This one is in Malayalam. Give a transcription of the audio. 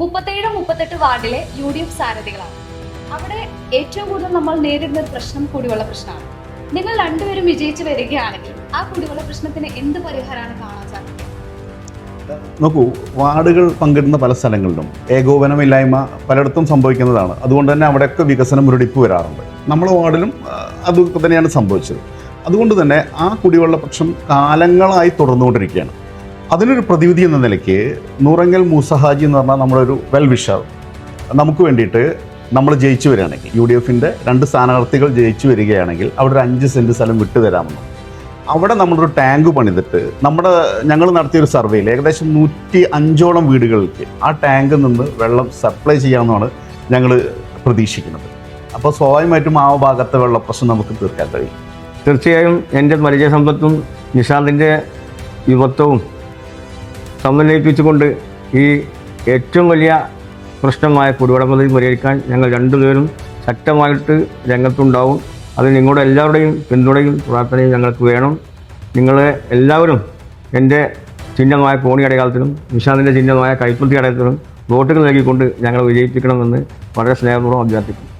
37-38 വാർഡിലെ UDF സാരഥികളാണ്. അവിടെ ഏറ്റവും കൂടുതൽ നമ്മൾ നേരിടുന്ന ഒരു പ്രശ്നം കുടിവെള്ള പ്രശ്നമാണ്. നിങ്ങൾ രണ്ടുപേരും വിജയിച്ചു വരികയാണെങ്കിൽ ആ കുടിവെള്ള പ്രശ്നത്തിന് എന്ത് പരിഹാരമാണ് കാണാൻ സാധിക്കുക? നോക്കൂ, വാർഡുകൾ പങ്കിടുന്ന പല സ്ഥലങ്ങളിലും ഏകോപനമില്ലായ്മ പലയിടത്തും സംഭവിക്കുന്നതാണ്. അതുകൊണ്ട് തന്നെ അവിടെയൊക്കെ വികസനം മുരടിപ്പ് വരാറുണ്ട്. നമ്മുടെ വാർഡിലും അതൊക്കെ തന്നെയാണ് സംഭവിച്ചത്. അതുകൊണ്ട് തന്നെ ആ കുടിവെള്ള പ്രശ്നം കാലങ്ങളായി തുടർന്നുകൊണ്ടിരിക്കുകയാണ്. അതിനൊരു പ്രതിവിധി എന്ന നിലയ്ക്ക് നൂറങ്ങൽ മൂസഹാജി എന്ന് പറഞ്ഞാൽ നമ്മളൊരു വെൽ വിഷർ, നമുക്ക് വേണ്ടിയിട്ട് നമ്മൾ ജയിച്ചു വരികയാണെങ്കിൽ, UDFൻ്റെ 2 സ്ഥാനാർത്ഥികൾ ജയിച്ചു വരികയാണെങ്കിൽ അവിടെ ഒരു 5 സെൻറ്റ് സ്ഥലം വിട്ടുതരാമെന്നും, അവിടെ നമ്മളൊരു ടാങ്ക് പണിതിട്ട് ഞങ്ങൾ നടത്തിയൊരു സർവേയിൽ ഏകദേശം 105ഓളം വീടുകൾക്ക് ആ ടാങ്കിൽ നിന്ന് വെള്ളം സപ്ലൈ ചെയ്യാമെന്നാണ് ഞങ്ങൾ പ്രതീക്ഷിക്കുന്നത്. അപ്പോൾ സ്വാഭാവികമായിട്ടും ആ ഭാഗത്തെ വെള്ളപ്രശ്നം നമുക്ക് തീർക്കാൻ കഴിയും. തീർച്ചയായും എൻ്റെ പരിചയസമ്പത്തും നിഷാന്തിൻ്റെ യുവത്വവും സമന്വയിപ്പിച്ചുകൊണ്ട് ഈ ഏറ്റവും വലിയ പ്രശ്നമായ കുടിവെള്ള പദ്ധതി പരിഹരിക്കാൻ ഞങ്ങൾ രണ്ടുപേരും ശക്തമായിട്ട് രംഗത്തുണ്ടാവും. അത് നിങ്ങളുടെ എല്ലാവരുടെയും പിന്തുണയും പ്രാർത്ഥനയും ഞങ്ങൾക്ക് വേണം. നിങ്ങൾ എല്ലാവരും എൻ്റെ ചിഹ്നമായ കോണി അടയാളത്തിലും നിഷാന്തിൻ്റെ ചിഹ്നമായ കൈപ്പത്തി അടയാളത്തിലും വോട്ടുകൾ നൽകിക്കൊണ്ട് ഞങ്ങൾ വിജയിപ്പിക്കണമെന്ന് വളരെ സ്നേഹപൂർവ്വം അഭ്യർത്ഥിക്കുന്നു.